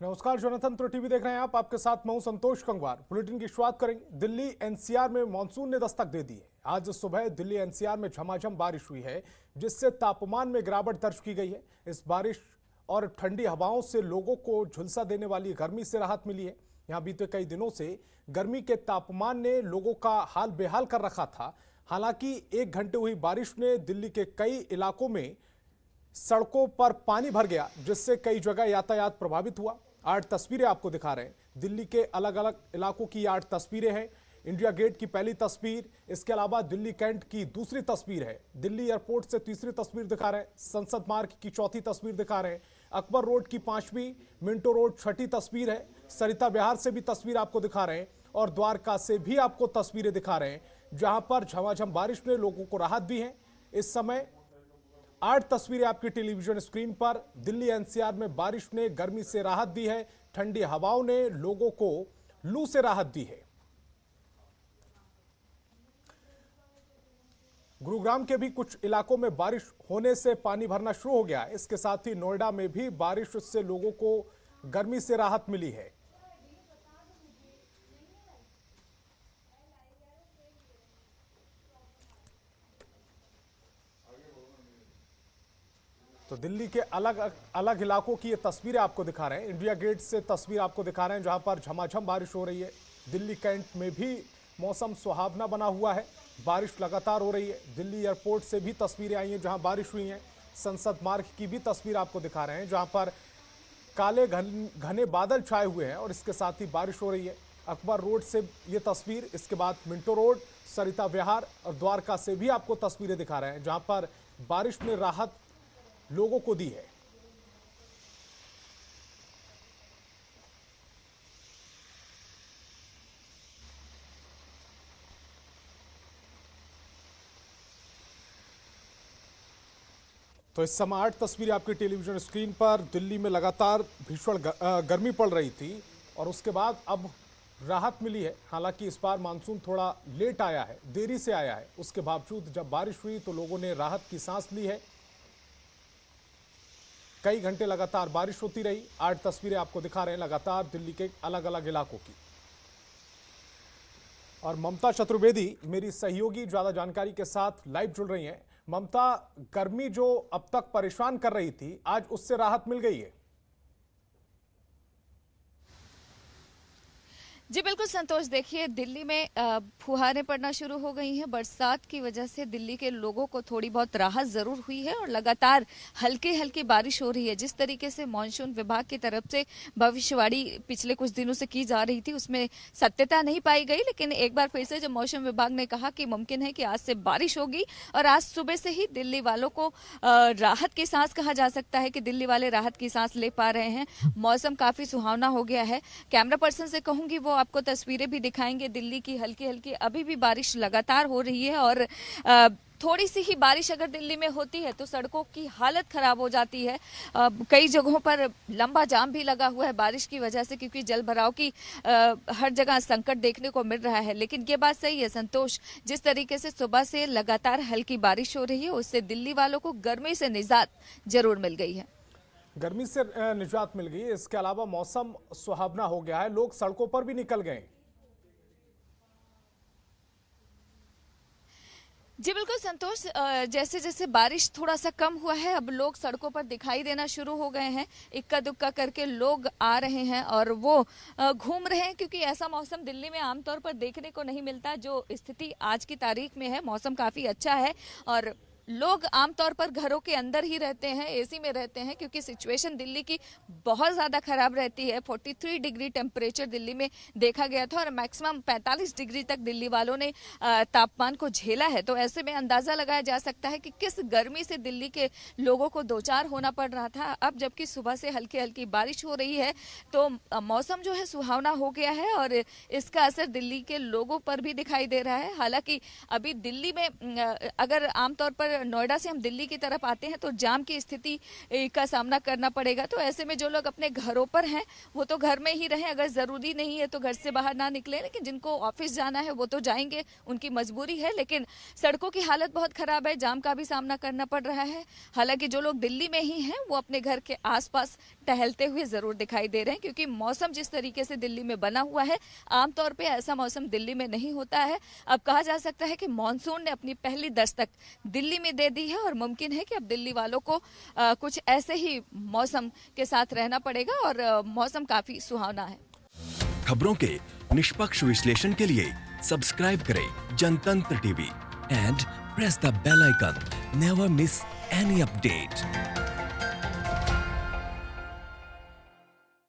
नमस्कार, जनतंत्र टीवी देख रहे हैं आप। आपके साथ मैं हूं संतोष कंगवार। बुलेटिन की शुरुआत करेंगे। दिल्ली एनसीआर में मानसून ने दस्तक दे दी है। आज सुबह दिल्ली एनसीआर में झमाझम बारिश हुई है, जिससे तापमान में गिरावट दर्ज की गई है। इस बारिश और ठंडी हवाओं से लोगों को झुलसा देने वाली गर्मी से राहत मिली है। यहाँ बीते कई दिनों से गर्मी के तापमान ने लोगों का हाल बेहाल कर रखा था। हालांकि 1 घंटे हुई बारिश ने दिल्ली के कई इलाकों में सड़कों पर पानी भर गया, जिससे कई जगह यातायात प्रभावित हुआ। 8 तस्वीरें आपको दिखा रहे हैं। दिल्ली के अलग अलग इलाकों की 8 तस्वीरें हैं। इंडिया गेट की पहली तस्वीर, इसके अलावा दिल्ली कैंट की दूसरी तस्वीर है। दिल्ली एयरपोर्ट से तीसरी तस्वीर दिखा रहे हैं। संसद मार्ग की चौथी तस्वीर दिखा रहे हैं। अकबर रोड की 5वीं, मिंटो रोड 6ठी तस्वीर है। सरिता विहार से भी तस्वीर आपको दिखा रहे हैं और द्वारका से भी आपको तस्वीरें दिखा रहे हैं, जहां पर झमाझम बारिश ने लोगों को राहत दी है। इस समय 8 तस्वीरें आपकी टेलीविजन स्क्रीन पर। दिल्ली एनसीआर में बारिश ने गर्मी से राहत दी है। ठंडी हवाओं ने लोगों को लू से राहत दी है। गुरुग्राम के भी कुछ इलाकों में बारिश होने से पानी भरना शुरू हो गया। इसके साथ ही नोएडा में भी बारिश से लोगों को गर्मी से राहत मिली है। तो दिल्ली के अलग अलग इलाकों की ये तस्वीरें आपको दिखा रहे हैं। इंडिया गेट से तस्वीर आपको दिखा रहे हैं, जहां पर झमाझम बारिश हो रही है। दिल्ली कैंट में भी मौसम सुहावना बना हुआ है, बारिश लगातार हो रही है। दिल्ली एयरपोर्ट से भी तस्वीरें आई हैं, जहां बारिश हुई है। संसद मार्ग की भी तस्वीर आपको दिखा रहे हैं, जहां पर काले घने बादल छाए हुए हैं और इसके साथ ही बारिश हो रही है। अकबर रोड से ये तस्वीर, इसके बाद मिंटो रोड, सरिता विहार और द्वारका से भी आपको तस्वीरें दिखा रहे हैं, जहां पर बारिश ने राहत लोगों को दी है। तो इस समय 8 तस्वीरें आपकी टेलीविजन स्क्रीन पर। दिल्ली में लगातार भीषण गर्मी पड़ रही थी और उसके बाद अब राहत मिली है। हालांकि इस बार मानसून थोड़ा लेट आया है, देरी से आया है। उसके बावजूद जब बारिश हुई तो लोगों ने राहत की सांस ली है। कई घंटे लगातार बारिश होती रही। 8 तस्वीरें आपको दिखा रहे हैं लगातार दिल्ली के अलग अलग इलाकों की। और ममता चतुर्वेदी मेरी सहयोगी ज्यादा जानकारी के साथ लाइव जुड़ रही हैं। ममता, गर्मी जो अब तक परेशान कर रही थी, आज उससे राहत मिल गई है? जी बिल्कुल संतोष, देखिए दिल्ली में फुहारें पड़ना शुरू हो गई हैं। बरसात की वजह से दिल्ली के लोगों को थोड़ी बहुत राहत जरूर हुई है और लगातार हल्की हल्की बारिश हो रही है। जिस तरीके से मॉनसून विभाग की तरफ से भविष्यवाणी पिछले कुछ दिनों से की जा रही थी, उसमें सत्यता नहीं पाई गई। लेकिन एक बार फिर से जब मौसम विभाग ने कहा कि मुमकिन है कि आज से बारिश होगी और आज सुबह से ही दिल्ली वालों को राहत की सांस, कहा जा सकता है कि दिल्ली वाले राहत की सांस ले पा रहे हैं। मौसम काफी सुहावना हो गया है। कैमरा पर्सन से कहूंगी वो आपको तस्वीरें भी दिखाएंगे दिल्ली की। हल्की हल्की अभी भी बारिश लगातार हो रही है और थोड़ी सी ही बारिश अगर दिल्ली में होती है तो सड़कों की हालत खराब हो जाती है। कई जगहों पर लंबा जाम भी लगा हुआ है बारिश की वजह से, क्योंकि जल भराव की हर जगह संकट देखने को मिल रहा है। लेकिन ये बात सही है संतोष, जिस तरीके से सुबह से लगातार हल्की बारिश हो रही है, उससे दिल्ली वालों को गर्मी से निजात जरूर मिल गई है। गर्मी से निजात मिल गई। इसके अलावा मौसम सुहावना हो गया है, लोग सड़कों पर भी निकल गए। जी बिल्कुल संतोष, जैसे जैसे बारिश थोड़ा सा कम हुआ है, अब लोग सड़कों पर दिखाई देना शुरू हो गए हैं। इक्का दुक्का करके लोग आ रहे हैं और वो घूम रहे हैं, क्योंकि ऐसा मौसम दिल्ली में आमतौर पर देखने को नहीं मिलता। जो स्थिति आज की तारीख में है, मौसम काफी अच्छा है और लोग आमतौर पर घरों के अंदर ही रहते हैं, एसी में रहते हैं, क्योंकि सिचुएशन दिल्ली की बहुत ज़्यादा खराब रहती है। 43 डिग्री टेम्परेचर दिल्ली में देखा गया था और मैक्सिमम 45 डिग्री तक दिल्ली वालों ने तापमान को झेला है। तो ऐसे में अंदाज़ा लगाया जा सकता है कि किस गर्मी से दिल्ली के लोगों को दो चार होना पड़ रहा था। अब जबकि सुबह से हल्की हल्की बारिश हो रही है तो मौसम जो है सुहावना हो गया है और इसका असर दिल्ली के लोगों पर भी दिखाई दे रहा है। हालांकि अभी दिल्ली में अगर आमतौर पर नोएडा से हम दिल्ली की तरफ आते हैं तो जाम की स्थिति का सामना करना पड़ेगा। तो ऐसे में जो लोग अपने घरों पर हैं वो तो घर में ही रहें, अगर ज़रूरी नहीं है तो घर से बाहर ना निकले, लेकिन जिनको ऑफिस जाना है वो तो जाएंगे, उनकी मजबूरी है। लेकिन सड़कों की हालत बहुत खराब है, जाम का भी सामना करना पड़ रहा है। हालांकि जो लोग दिल्ली में ही हैं वो अपने घर के आसपास टहलते हुए जरूर दिखाई दे रहे हैं, क्योंकि मौसम जिस तरीके से दिल्ली में बना हुआ है, आमतौर पे ऐसा मौसम दिल्ली में नहीं होता है। अब कहा जा सकता है कि मॉनसून ने अपनी पहली दस्तक दिल्ली में दे दी है और मुमकिन है कि अब दिल्ली वालों को कुछ ऐसे ही मौसम के साथ रहना पड़ेगा और मौसम काफी सुहावना है। खबरों के निष्पक्ष विश्लेषण के लिए सब्सक्राइब करें Jantantra TV and press the bell icon. Never miss any update.